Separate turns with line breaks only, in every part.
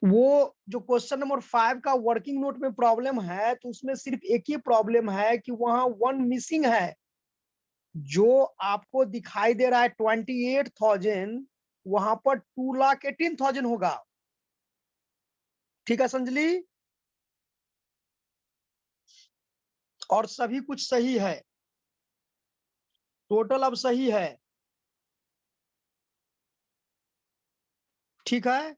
वो जो question number 5 का वर्किंग नोट में प्रॉब्लम है, तो उसमें सिर्फ एक ही प्रॉब्लम है कि वहां 1 मिसिंग है। जो आपको दिखाई दे रहा है 28,000, वहां पर 2,18,000 होगा। ठीक है संजली, और सभी कुछ सही है, टोटल अब सही है। ठीक है,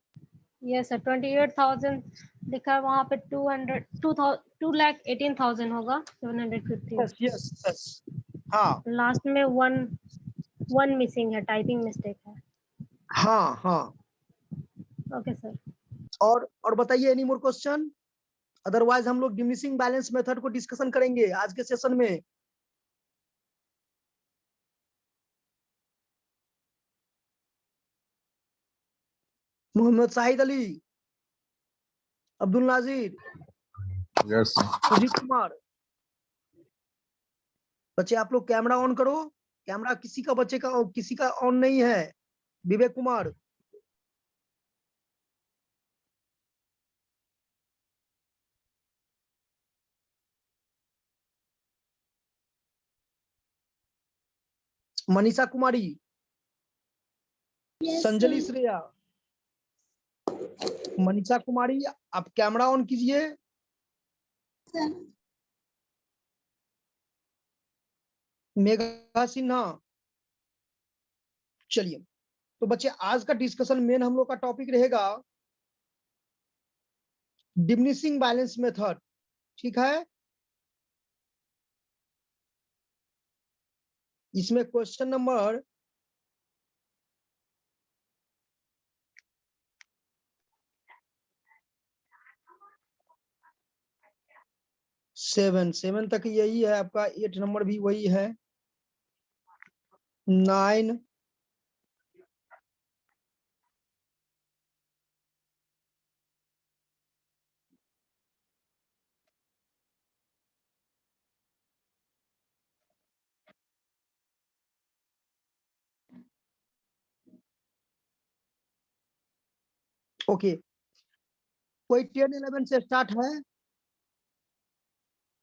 यस सर, 28,000 दिखा है वहाँ पे। 2,18,000 होगा, 750।
यस यस यस, हाँ
लास्ट में वन मिसिंग है, टाइपिंग मिस्टेक है।
हाँ हाँ।
Okay sir.
और बताइए, एनी मोर क्वेश्चन? अदरवाइज हम लोग डिमिनिशिंग बैलेंस मेथड को डिस्कशन करेंगे आज के सेशन में। Mohammad Shahid Ali, Abdul Nazir,
yes sir.
सुजीत कुमार, बच्चे आप लोग कैमरा ऑन करो। कैमरा किसी का बच्चे का किसी का ऑन नहीं है। विवेक कुमार, मनीषा कुमारी, संजली श्रेया, मनीषा कुमारी, आप कैमरा ऑन कीजिए। मेघा सिन्हा। चलिए, तो बच्चे आज का डिस्कशन मेन हम लोग का टॉपिक रहेगा डिमिनिशिंग बैलेंस मेथड। ठीक है, इसमें क्वेश्चन नंबर 7 तक यही है आपका, 8 नंबर भी वही है, 9, ओके। कोई 10, 11 से स्टार्ट है?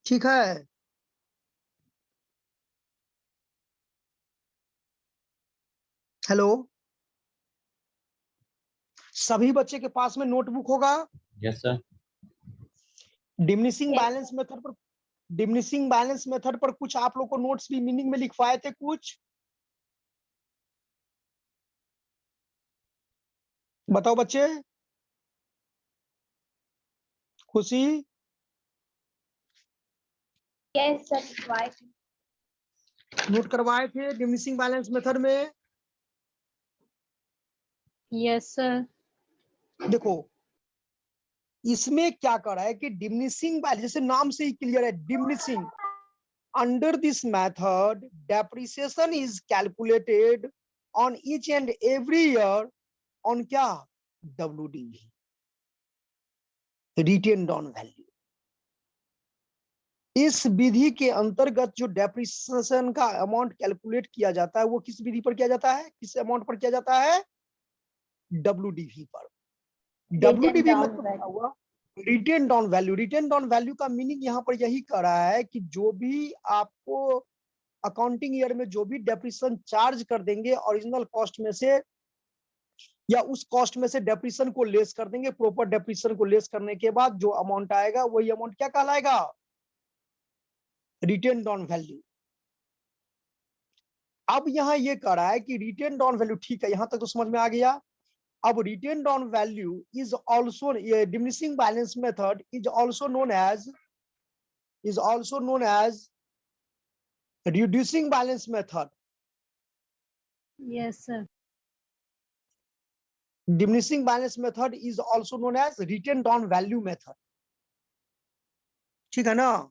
ठीक है, हेलो, सभी बच्चे के पास में नोटबुक होगा?
Yes sir.
Diminishing balance method पर, डिमिनिशिंग बैलेंस मेथड पर कुछ आप लोग को नोट्स भी मीनिंग में लिखवाए थे कुछ, बताओ बच्चे। खुशी,
यस सर,
नोट करवाए थे डिमिनिशिंग बैलेंस मेथड में?
Yes sir.
देखो, इसमें क्या कर रहा है कि डिमिनिशिंग बैलेंस, जैसे नाम से ही क्लियर है, diminishing. Under this method depreciation is calculated on each and every year on क्या, WDV, रिटेन डाउन वैल्यू। इस विधि के अंतर्गत जो डेप्रिसिएशन का अमाउंट कैलकुलेट किया जाता है, वो किस विधि पर किया जाता है, किस अमाउंट पर किया जाता है, WDV पर। WDV मतलब क्या हुआ, written down value. Written down value का मीनिंग यहाँ पर यही कर रहा है कि जो भी आपको अकाउंटिंग ईयर में जो भी डेप्रिसिएशन चार्ज कर देंगे ओरिजिनल कॉस्ट में से, या उस कॉस्ट में से डेप्रिसिएशन को लेस कर देंगे, प्रॉपर डेप्रिसिएशन को लेस करने के बाद जो अमाउंट आएगा वही अमाउंट क्या कहलाएगा, रिटेन डाउन वैल्यू। अब यहाँ ये कह रहा है कि रिटेन डाउन वैल्यू, ठीक है, यहां तक तो समझ में आ गया। अब written down value is also, diminishing balance method is also known as reducing balance method.
Yes sir.
Diminishing balance method is also known as written down value method. ठीक है ना,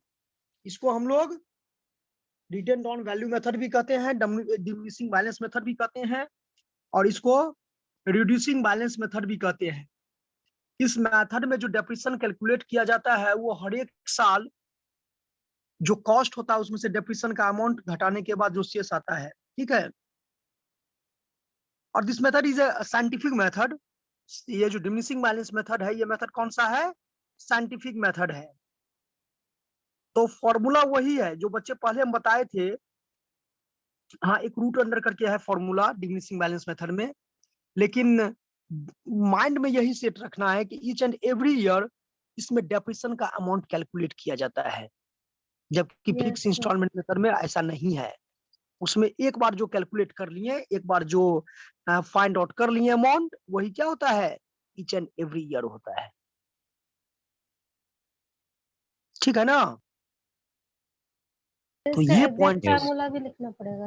इसको हम लोग रिटेन डाउन वैल्यू मेथड भी कहते हैं, diminishing balance method भी कहते हैं, और इसको रिड्यूसिंग बैलेंस मेथड भी कहते हैं। इस मेथड में जो डेप्रिसिएशन कैलकुलेट किया जाता है, वो हर एक साल जो कॉस्ट होता है उसमें से डेप्रिसिएशन का अमाउंट घटाने के बाद जो शेष आता है। ठीक है, और this method is a scientific method ये जो डिमिनिशिंग बैलेंस मेथड है, ये मेथड कौन सा है? साइंटिफिक मेथड है। तो फॉर्मूला वही है जो बच्चे पहले हम बताए थे। हाँ, एक रूट अंडर करके है फॉर्मूला डिमिनिशिंग बैलेंस मेथड में, लेकिन माइंड में यही सेट रखना है कि ईच एंड एवरी ईयर इसमें डेप्रिसिएशन का अमाउंट कैलकुलेट किया जाता है, जबकि
Yes,
fix
sir.
Instalment method में ऐसा नहीं है। उसमें एक बार जो कैलकुलेट कर लिए, एक बार जो फाइंड आउट कर लिए अमाउंट, वही क्या होता है? ईच एंड एवरी ईयर होता है। ठीक है ना? तो
इसका
ये
एग्जैक्ट
पॉइंट,
Yes.
फार्मूला भी लिखना पड़ेगा।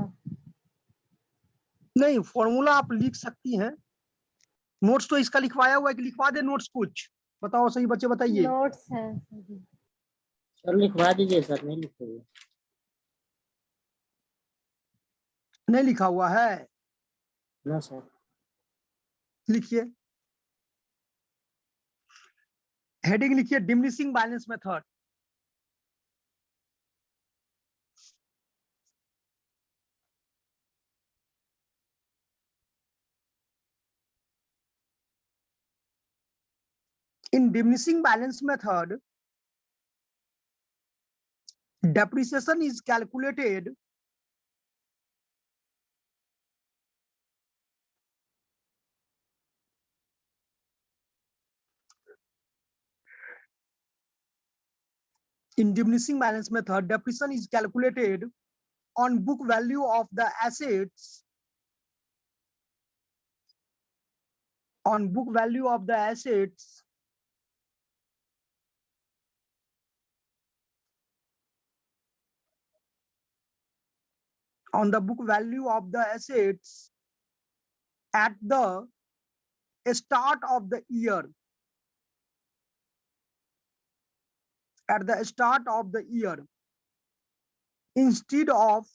नहीं फॉर्मूला आप लिख सकती हैं। नोट्स तो इसका लिखवाया हुआ है कि लिखवा दे नोट्स? कुछ बताओ सही बच्चे, बताइए।
नोट्स है सभी।
सर लिखवा दीजिए सर, नहीं लिखोगे?
नहीं लिखा हुआ है?
ना सर।
लिखिए, हेडिंग लिखिए diminishing balance method. In diminishing balance method, depreciation is calculated in diminishing balance method. Depreciation is calculated on book value of the assets, on book value of the assets on the book value of the assets at the start of the year, at the start of the year, instead of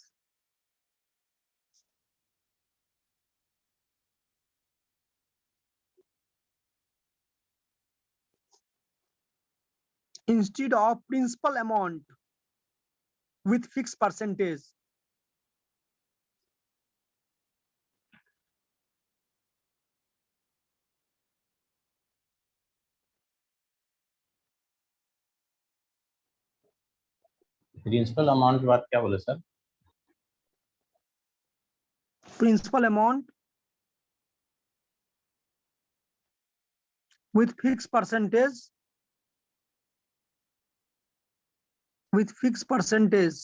principal amount with fixed percentage.
Principal amount की बात क्या बोले sir?
Principal amount with fixed percentage, with fixed percentage.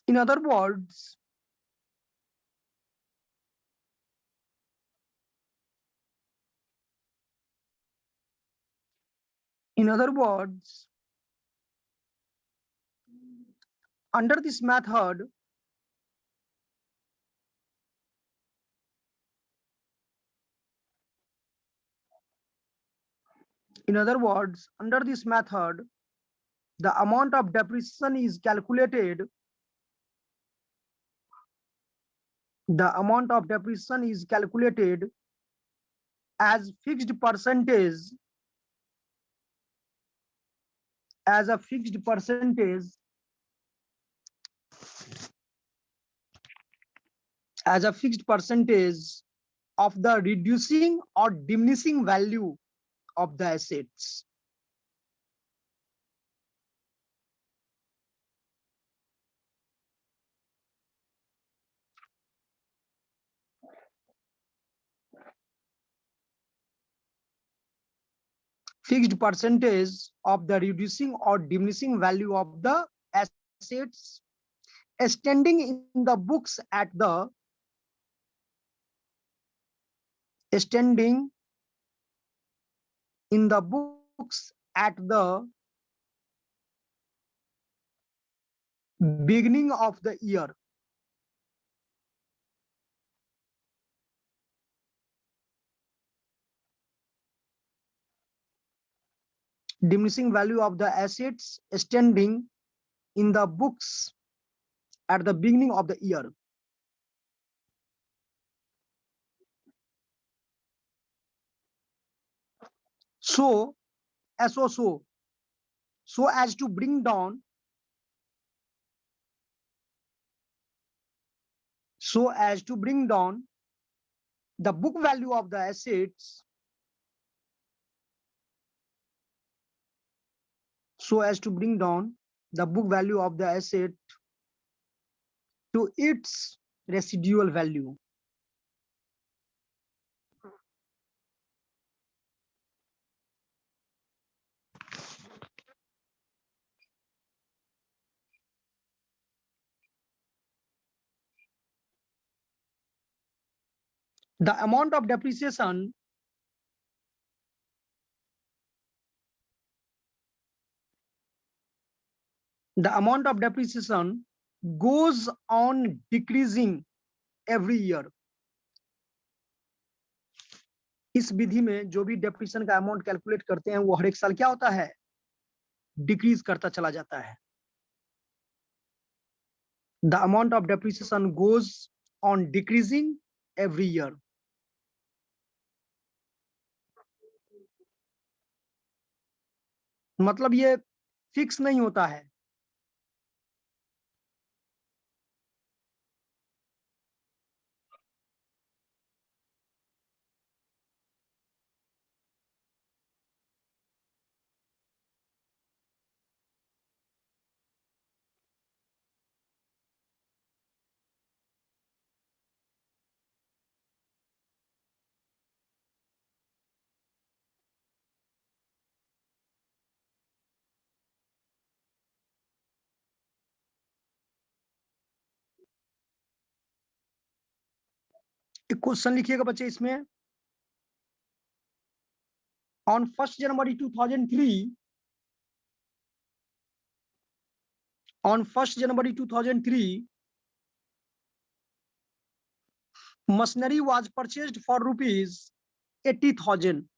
In other words, under this method, under this method, the amount of depreciation is calculated. The amount of depreciation is calculated as fixed percentage, as a fixed percentage, as a fixed percentage of the reducing or diminishing value of the assets. Fixed percentage of the reducing or diminishing value of the assets standing in the books at the standing in the books at the beginning of the year. Diminishing value of the assets standing in the books at the beginning of the year. so so as to bring down the book value of the assets, so as to bring down the book value of the asset to its residual value. The amount of depreciation goes on decreasing every year. इस विधि में जो भी depreciation का amount calculate करते हैं वो हर एक साल क्या होता है, डिक्रीज करता चला जाता है. The amount of depreciation goes on decreasing every year. मतलब ये फिक्स नहीं होता है. एक क्वेश्चन लिखिएगा बच्चे इसमें. On 1st January 2003, machinery was purchased for rupees 80,000.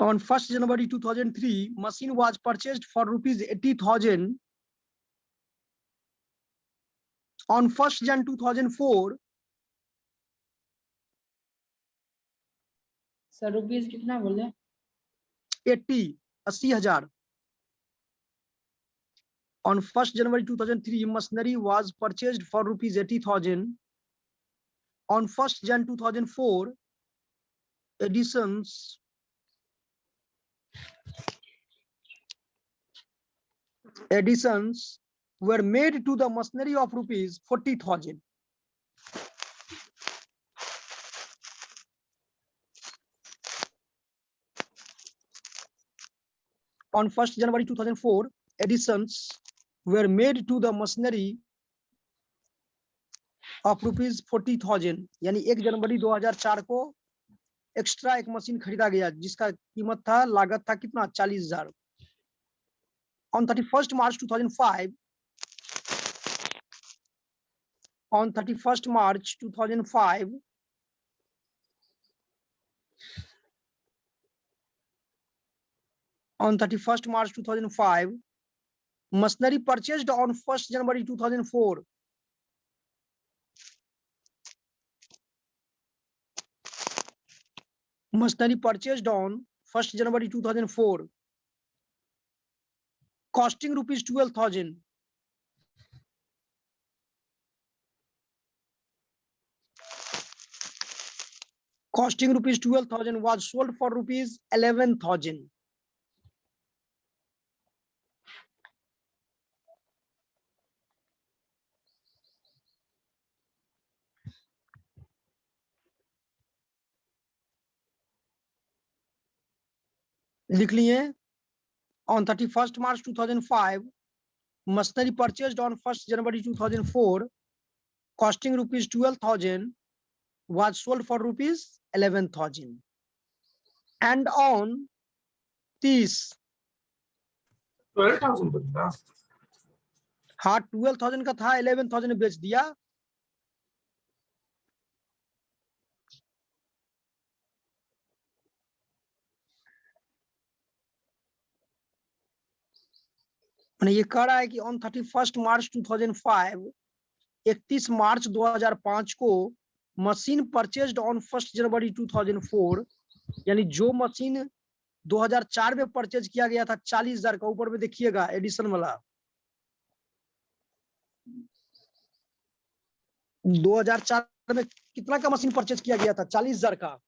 On 1st January 2003, machine was purchased for rupees 80,000. On 1st Jan 2004,
sir rupees कितना बोले?
80,000. On 1st January 2003, machinery was purchased for rupees 80,000. On 1st Jan 2004, additions were made to the machinery of rupees 40,000. On 1st January 2004, additions were made to the machinery of rupees 40,000. यानी 1 जनवरी 2004 को extra एक machine खरीदा गया जिसका कीमत था, लागत था कितना, 40,000. On 31st March 2005, on 31st March 2005, on 31st March 2005, machinery purchased on 1st January 2004. Machinery purchased on 1st January 2004, costing rupees 12,000. Costing rupees 12,000 was sold for rupees 11,000. लिख लिए. On 31st March 2005, machinery purchased on 1st January 2004, costing rupees 12,000, was sold for rupees 11,000. And on 30,
12,000 बता.
हाँ 12,000 का था, 11,000 बेच दिया. ये कह रहा है कि on 31st March 2005 31 मार्च 2005 को मशीन परचेज्ड ऑन 1 जनवरी 2004, यानी जो मशीन 2004 में परचेज किया गया था 40,000 का, ऊपर में देखिएगा एडिशन वाला 2004 में कितना का मशीन परचेज किया गया था? 40,000 का।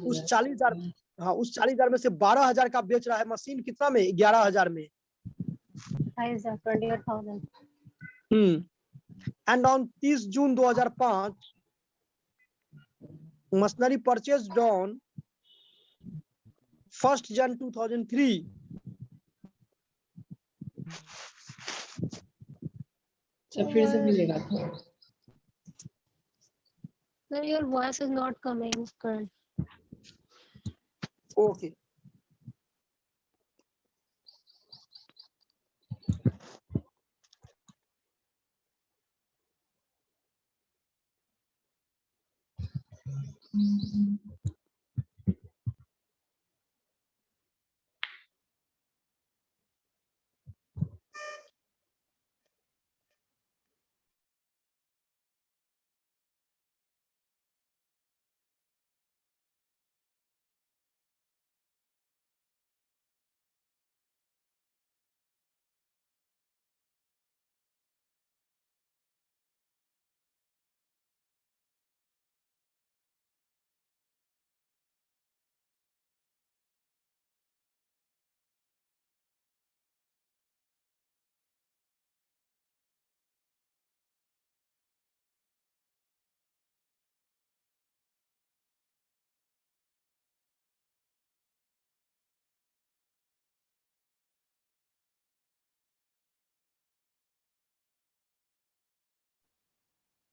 उस 40,000, हाँ उस 40,000 में से 12,000 का बेच रहा है मशीन कितना में? 11,000 में।
28,000।
And on 30 June 2005 machinery purchase on 1 जन 2003
फिर से मिलेगा।
Sir, your voice is not coming, Karan.
Okay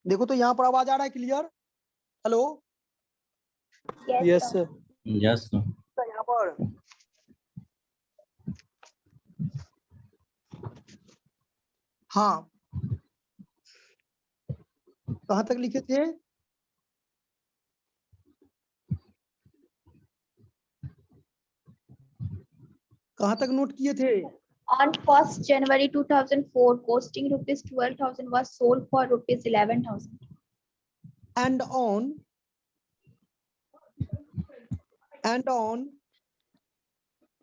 देखो तो यहाँ पर आवाज आ रहा है clear? Hello
Yes, sir.
Yes, sir.
तो यहाँ पर हाँ कहाँ तक लिखे थे? कहाँ तक नोट किए थे?
On 1st January 2004, costing rupees 12,000 was sold for rupees 11,000.
and on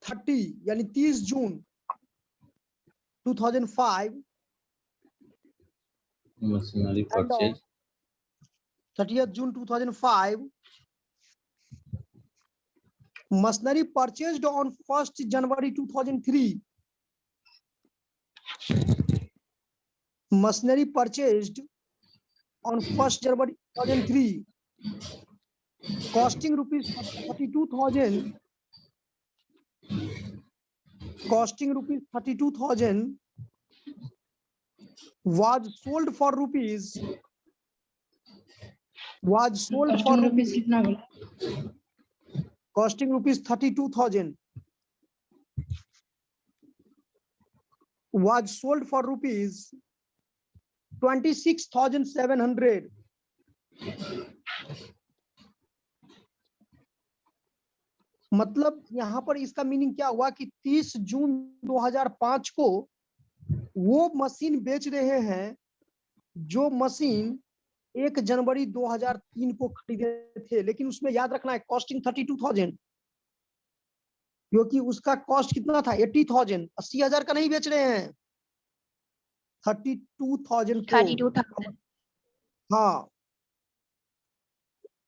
30 यानी 30 जून 2005
Machinery
and on
purchase
30th June 2005 machinery purchased on 1st January 2003 machinery purchased on 1st January 2003 costing rupees 32,000 was sold for rupees
कितना बोला?
costing rupees 32,000 was sold for rupees 26,700. मतलब यहाँ पर इसका meaning क्या हुआ कि 30 जून 2005 को वो मशीन बेच रहे हैं जो मशीन 1 जनवरी 2003 को खरीदे थे, लेकिन उसमें याद रखना है कॉस्टिंग 32,000, क्योंकि उसका कॉस्ट कितना था? 80,000, 80,000 का नहीं बेच रहे हैं, 32,000 को।
32,000.
हाँ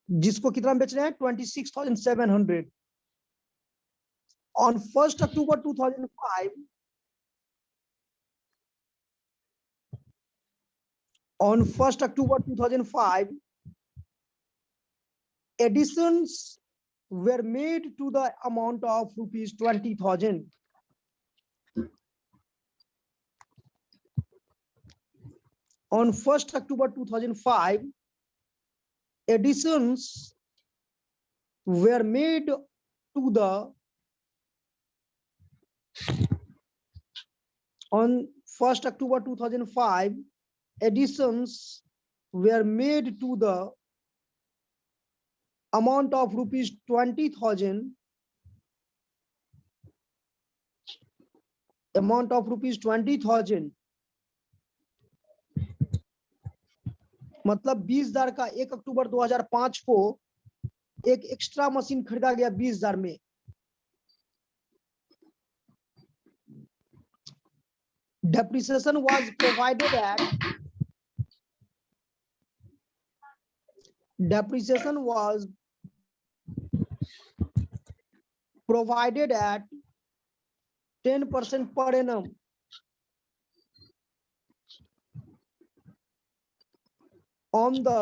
जिसको कितना बेच रहे हैं? 26,700. On 1st October 2005, additions were made to the amount of rupees 20,000. On 1st October 2005, additions were made to the on 1st October 2005 additions were made to the amount of rupees 20,000 amount of rupees 20,000 मतलब 20,000 का 1 अक्टूबर 2005 को एक extra machine खरीदा गया 20,000 में। Depreciation was provided at depreciation was provided at 10% per annum on the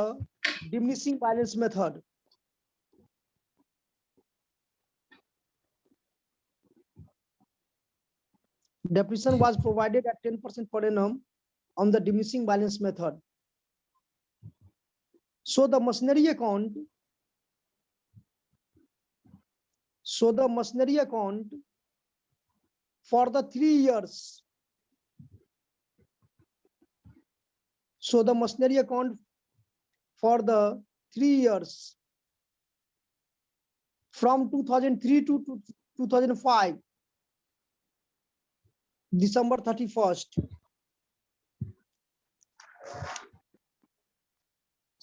diminishing balance method. Depreciation was provided at 10% per annum on the diminishing balance method. So the machinery account for the 3 years. So the machinery account for the 3 years from 2003 to 2005, December 31st.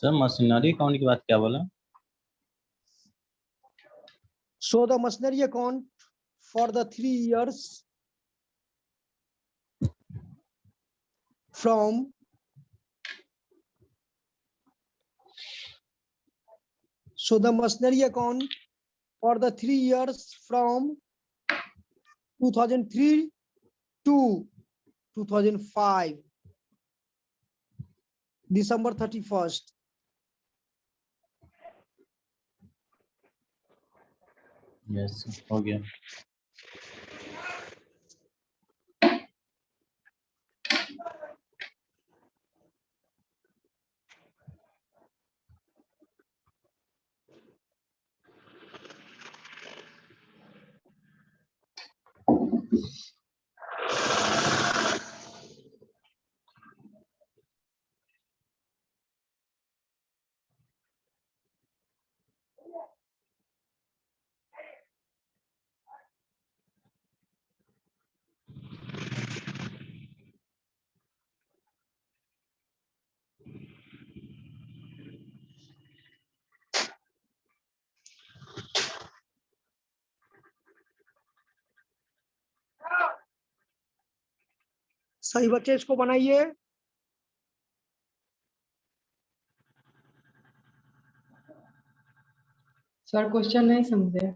Sir machinery account की बात क्या बोला?
So the machinery account for the 3 years from machinery account for the 3 years from 2003 to 2005, December 31st.
Yes हो गया।
सही बच्चे इसको बनाइए।
सर क्वेश्चन नहीं समझे।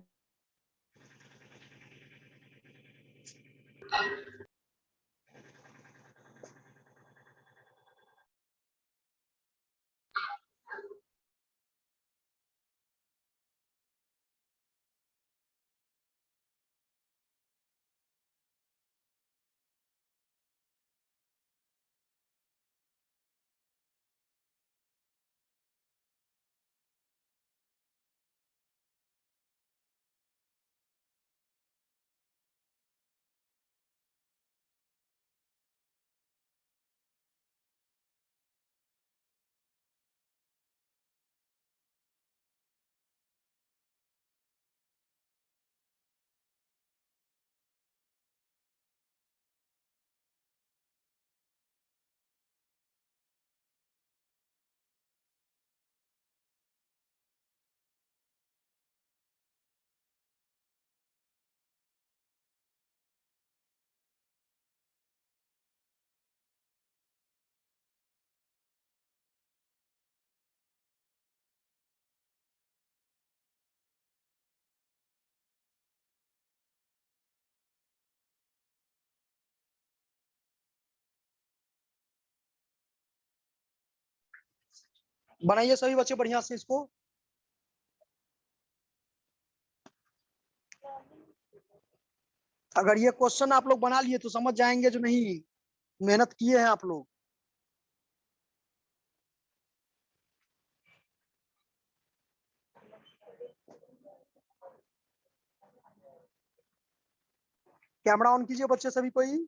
बनाइए सभी बच्चे बढ़िया से इसको। अगर ये क्वेश्चन आप लोग बना लिए तो समझ जाएंगे, जो नहीं मेहनत किए हैं आप लोग। कैमरा ऑन कीजिए बच्चे सभी कोई।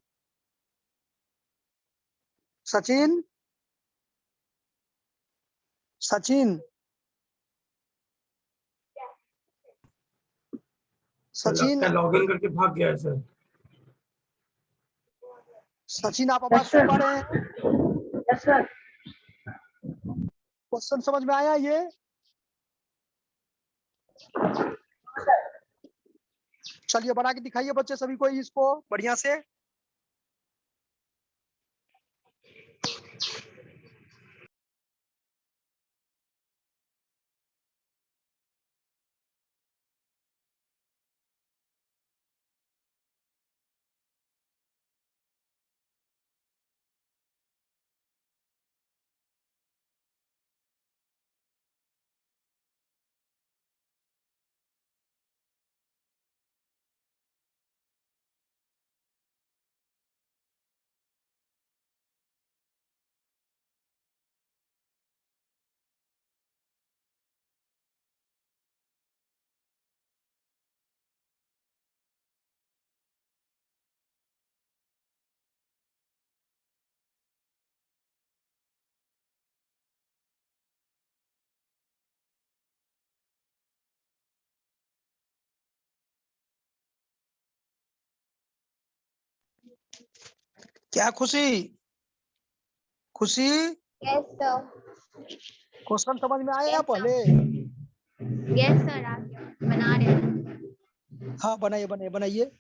सचिन सचिन सचिन
लॉगिन करके भाग गया है सर।
सचिन आप आवाज सुन पा रहे हैं?
Yes sir.
क्वेश्चन समझ में आया ये? चलिए बना के दिखाइए बच्चे सभी को इसको बढ़िया से। क्या खुशी? खुशी
Yes, sir.
क्वेश्चन समझ में आया
Yes, sir.
पहले?
Yes, sir. आ गया। बना रहे हैं।
हाँ बनाइए बनाइए बनाइए।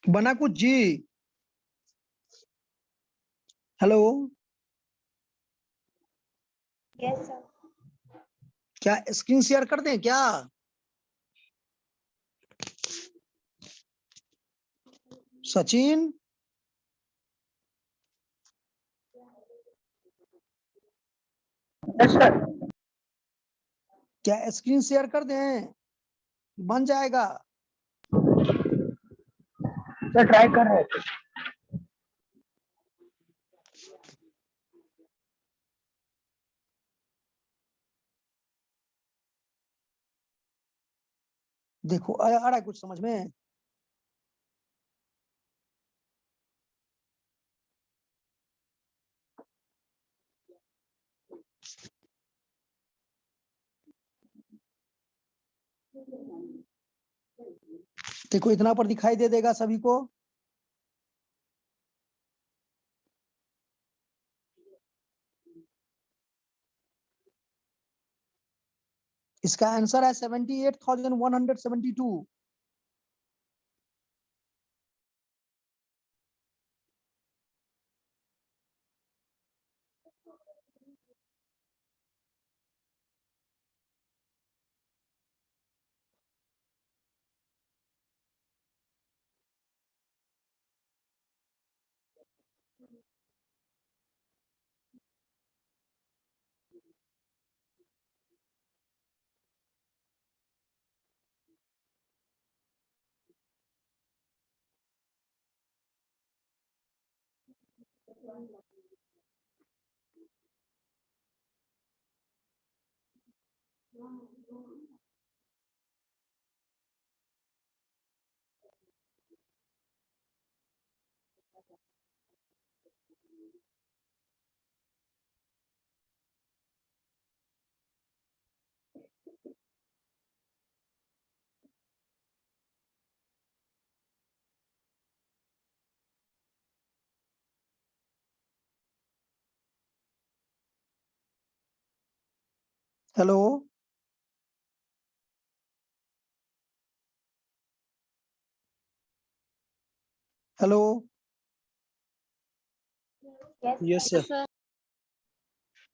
बना कुछ जी? Hello
Yes, sir.
क्या स्क्रीन शेयर कर दें क्या? सचिन क्या स्क्रीन शेयर कर दें? बन जाएगा?
सर ट्राई कर रहे थे।
देखो आ रहा है कुछ समझ में? देखो इतना पर दिखाई दे देगा सभी को। इसका आंसर है 78,172। Hello, hello.
Yes.
Yes sir.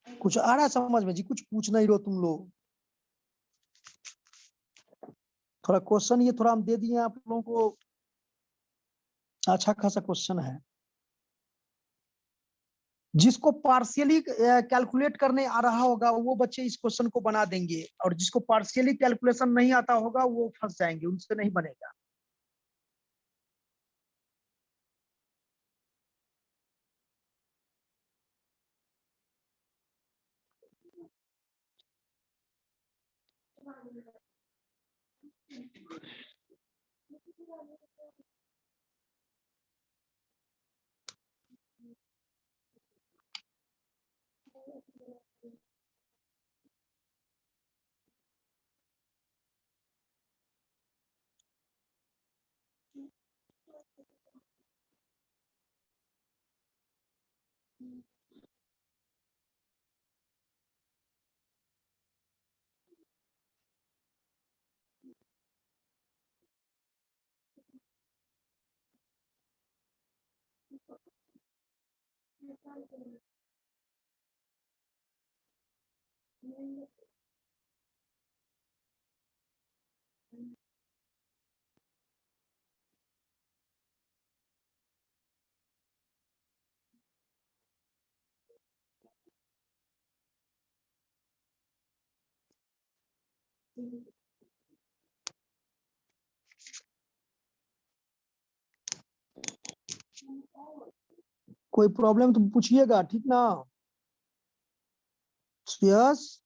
कुछ आ रहा है समझ में जी? कुछ पूछ नहीं रहो तुम लोग। थोड़ा क्वेश्चन ये थोड़ा हम दे दिए आप लोगों को, अच्छा खासा क्वेश्चन है। जिसको पार्शियली कैलकुलेट करने आ रहा होगा वो बच्चे इस क्वेश्चन को बना देंगे, और जिसको पार्शियली कैलकुलेशन नहीं आता होगा वो फंस जाएंगे, उनसे नहीं बनेगा। कोई प्रॉब्लम तो पूछिएगा, ठीक ना? यस।